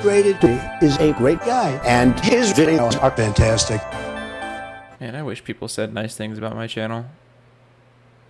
Rated D is a great guy, and his videos are fantastic. Man, I wish people said nice things about my channel.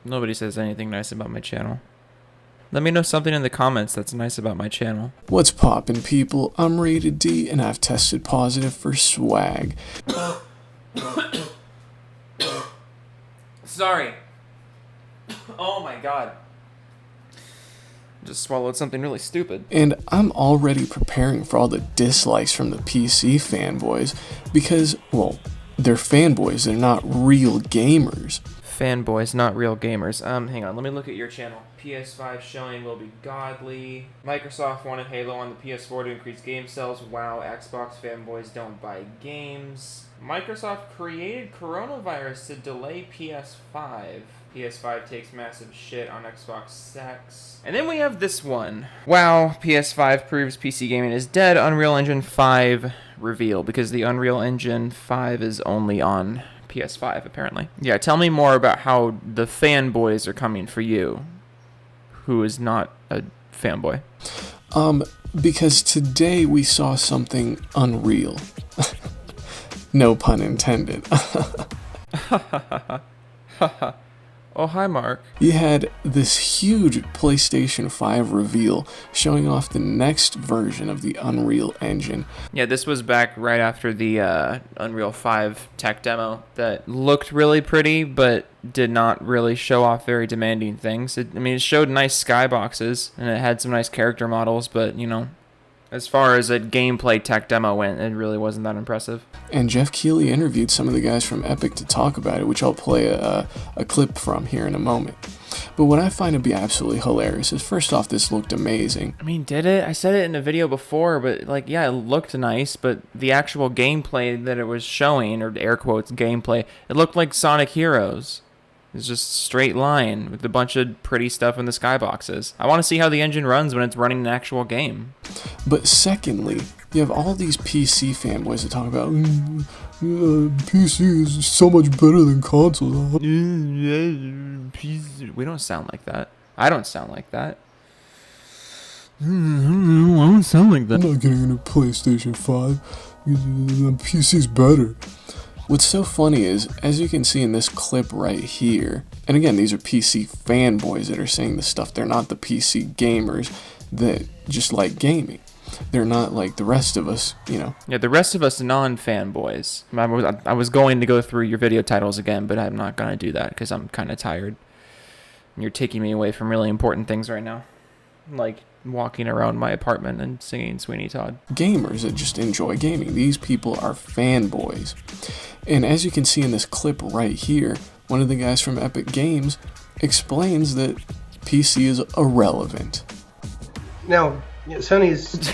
Nobody says anything nice about my channel. Let me know something in the comments that's nice about my channel. What's poppin', people? I'm Rated D, and I've tested positive for swag. Sorry. Oh my god. Just swallowed something really stupid. And I'm already preparing for all the dislikes from the PC fanboys because, well, they're fanboys, they're not real gamers. Fanboys, not real gamers. Hang on, let me look at your channel. PS5 showing will be godly. Microsoft wanted Halo on the PS4 to increase game sales. Wow, Xbox fanboys don't buy games. Microsoft created coronavirus to delay PS5. PS5 takes massive shit on Xbox sex. And then we have this one. Wow, PS5 proves PC gaming is dead. Unreal Engine 5 reveal, because the Unreal Engine 5 is only on PS5, apparently. Yeah, tell me more about how the fanboys are coming for you, who is not a fanboy. Because today we saw something unreal. No pun intended. Oh, hi, Mark. You had this huge PlayStation 5 reveal showing off the next version of the Unreal Engine. Yeah, this was back right after the Unreal 5 tech demo that looked really pretty, but did not really show off very demanding things. It showed nice skyboxes, and it had some nice character models, but, you know, as far as a gameplay tech demo went, it really wasn't that impressive. And Jeff Keighley interviewed some of the guys from Epic to talk about it, which I'll play a clip from here in a moment. But what I find to be absolutely hilarious is, first off, this looked amazing. I mean, did it? I said it in a video before, but, like, yeah, it looked nice, but the actual gameplay that it was showing, or air quotes gameplay, it looked like Sonic Heroes. It's just straight line with a bunch of pretty stuff in the skyboxes. I want to see how the engine runs when it's running an actual game. But secondly, you have all these PC fanboys that talk about PC is so much better than consoles. We don't sound like that. I don't sound like that. I don't sound like that. I'm not getting into PlayStation 5. PC's better. What's so funny is, as you can see in this clip right here, and again, these are PC fanboys that are saying this stuff. They're not the PC gamers that just like gaming. They're not like the rest of us, you know. Yeah, the rest of us non-fanboys. I was going to go through your video titles again, but I'm not going to do that because I'm kind of tired. You're taking me away from really important things right now. Like walking around my apartment and singing Sweeney Todd. Gamers that just enjoy gaming. These people are fanboys. And as you can see in this clip right here, one of the guys from Epic Games explains that PC is irrelevant. Now, Sony's...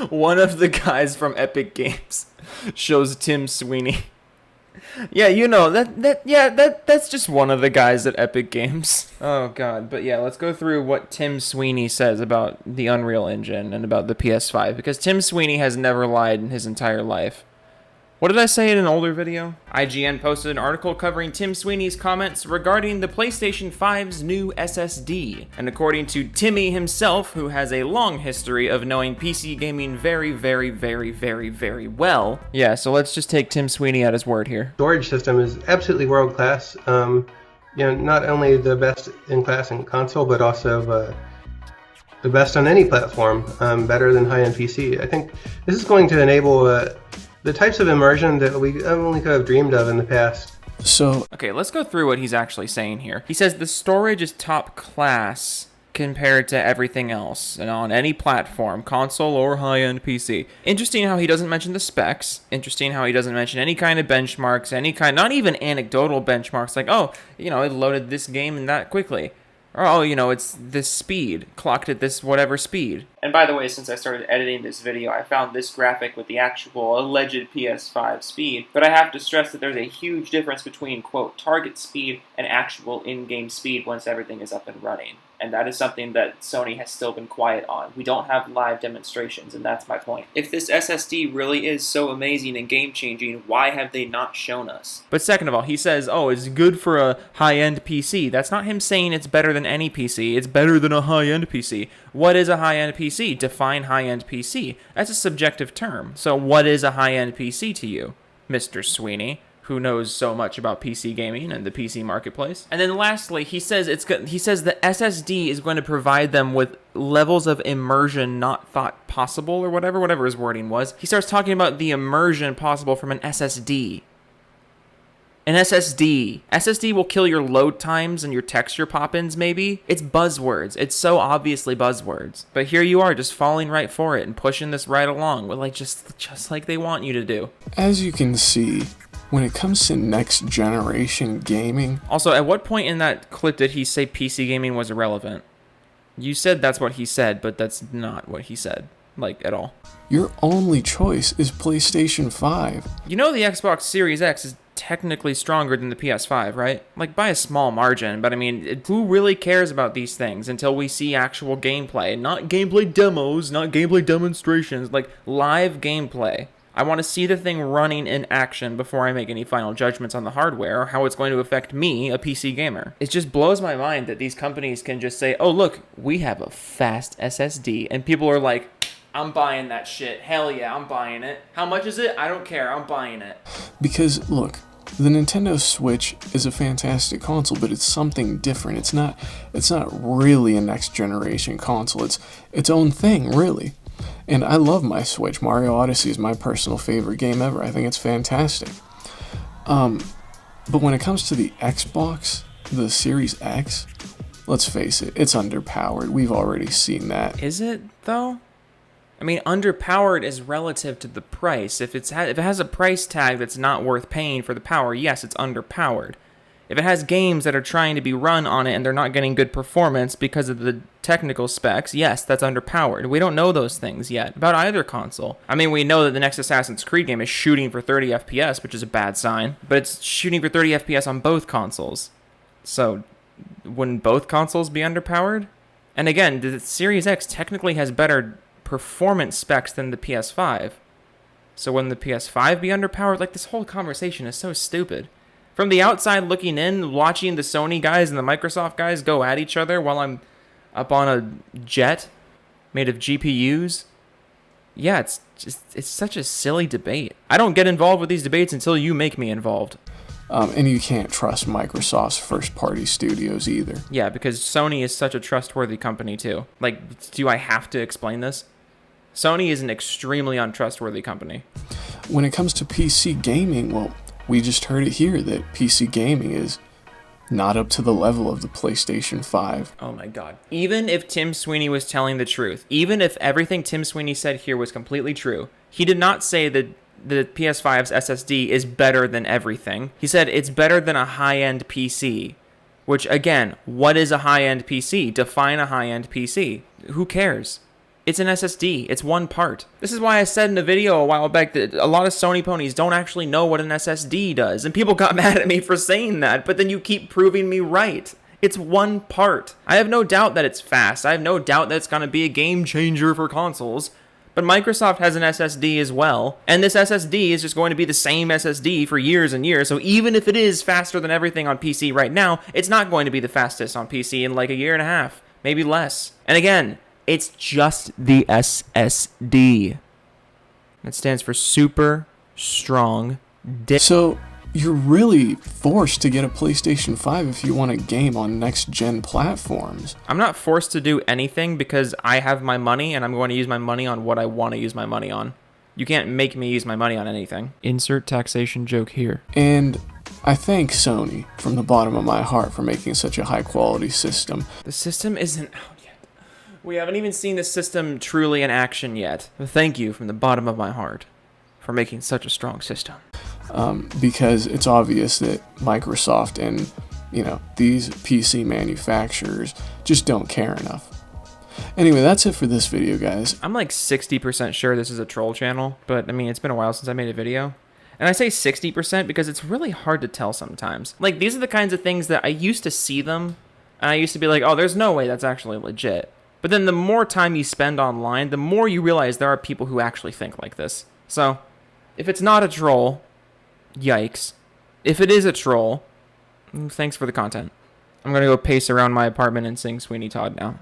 One of the guys from Epic Games shows Tim Sweeney. Yeah, you know, that's just one of the guys at Epic Games. Oh, God. But yeah, let's go through what Tim Sweeney says about the Unreal Engine and about the PS5, because Tim Sweeney has never lied in his entire life. What did I say in an older video? IGN posted an article covering Tim Sweeney's comments regarding the PlayStation 5's new SSD. And according to Timmy himself, who has a long history of knowing PC gaming very, very, very, very, very well. Yeah, so let's just take Tim Sweeney at his word here. Storage system is absolutely world class. Not only the best in class in console, but also the best on any platform, better than high-end PC. I think this is going to enable the types of immersion that we only could have dreamed of in the past. So, okay, let's go through what he's actually saying here. He says the storage is top class compared to everything else and on any platform, console or high-end PC. Interesting how he doesn't mention the specs. Interesting how he doesn't mention any kind of benchmarks, not even anecdotal benchmarks like, oh, you know, it loaded this game in that quickly. Or, oh, you know, it's this speed, clocked at this whatever speed. And by the way, since I started editing this video, I found this graphic with the actual alleged PS5 speed. But I have to stress that there's a huge difference between, quote, target speed and actual in-game speed once everything is up and running. And that is something that Sony has still been quiet on. We don't have live demonstrations, and that's my point. If this SSD really is so amazing and game-changing, why have they not shown us? But second of all, he says, oh, it's good for a high-end PC. That's not him saying it's better than any PC. It's better than a high-end PC. What is a high-end PC? Define high-end PC. That's a subjective term. So what is a high-end PC to you, Mr. Sweeney, who knows so much about PC gaming and the PC marketplace? And then lastly, he says the SSD is going to provide them with levels of immersion not thought possible, or whatever his wording was. He starts talking about the immersion possible from an SSD. An SSD. SSD will kill your load times and your texture pop-ins, maybe? It's buzzwords. It's so obviously buzzwords. But here you are, just falling right for it and pushing this right along with like just like they want you to do. As you can see, when it comes to next generation gaming... Also, at what point in that clip did he say PC gaming was irrelevant? You said that's what he said, but that's not what he said. Like, at all. Your only choice is PlayStation 5. You know the Xbox Series X is technically stronger than the PS5, right? Like, by a small margin, but I mean, who really cares about these things until we see actual gameplay? Not gameplay demos, not gameplay demonstrations, like live gameplay. I want to see the thing running in action before I make any final judgments on the hardware or how it's going to affect me, a PC gamer. It just blows my mind that these companies can just say, oh look, we have a fast SSD, and people are like, I'm buying that shit. Hell yeah, I'm buying it. How much is it? I don't care, I'm buying it. Because, look, the Nintendo Switch is a fantastic console, but it's something different. It's not really a next generation console. It's its own thing, really. And I love my Switch. Mario Odyssey is my personal favorite game ever. I think it's fantastic. But when it comes to the Xbox, the Series X, let's face it, it's underpowered. We've already seen that. Is it, though? I mean, underpowered is relative to the price. If it has a price tag that's not worth paying for the power, yes, it's underpowered. If it has games that are trying to be run on it and they're not getting good performance because of the technical specs, yes, that's underpowered. We don't know those things yet about either console. I mean, we know that the next Assassin's Creed game is shooting for 30 FPS, which is a bad sign, but it's shooting for 30 FPS on both consoles. So, wouldn't both consoles be underpowered? And again, the Series X technically has better performance specs than the PS5. So wouldn't the PS5 be underpowered? Like, this whole conversation is so stupid. From the outside looking in, watching the Sony guys and the Microsoft guys go at each other while I'm up on a jet made of GPUs. Yeah, it's such a silly debate. I don't get involved with these debates until you make me involved. And you can't trust Microsoft's first-party studios either. Yeah, because Sony is such a trustworthy company too. Like, do I have to explain this? Sony is an extremely untrustworthy company. When it comes to PC gaming, well, we just heard it here that PC gaming is not up to the level of the PlayStation 5. Oh my god. Even if Tim Sweeney was telling the truth, even if everything Tim Sweeney said here was completely true, he did not say that the PS5's SSD is better than everything. He said it's better than a high-end PC. Which, again, what is a high-end PC? Define a high-end PC. Who cares? It's an SSD. It's one part. This is why I said in a video a while back that a lot of Sony ponies don't actually know what an SSD does. And people got mad at me for saying that, but then you keep proving me right. It's one part. I have no doubt that it's fast. I have no doubt that it's going to be a game changer for consoles. But Microsoft has an SSD as well. And this SSD is just going to be the same SSD for years and years. So even if it is faster than everything on PC right now, it's not going to be the fastest on PC in like a year and a half. Maybe less. And again, it's just the SSD. That stands for super strong dick. So you're really forced to get a PlayStation 5 if you want to game on next-gen platforms. I'm not forced to do anything because I have my money and I'm going to use my money on what I want to use my money on. You can't make me use my money on anything. Insert taxation joke here. And I thank Sony from the bottom of my heart for making such a high-quality system. The system isn't out yet. We haven't even seen the system truly in action yet. Thank you from the bottom of my heart for making such a strong system. Because it's obvious that Microsoft and, these PC manufacturers just don't care enough. Anyway, that's it for this video, guys. I'm like 60% sure this is a troll channel, but I mean, it's been a while since I made a video. And I say 60% because it's really hard to tell sometimes. Like, these are the kinds of things that I used to see them And I used to be like, oh, there's no way that's actually legit. But then the more time you spend online, the more you realize there are people who actually think like this. So, if it's not a troll, yikes. If it is a troll, thanks for the content. I'm gonna go pace around my apartment and sing Sweeney Todd now.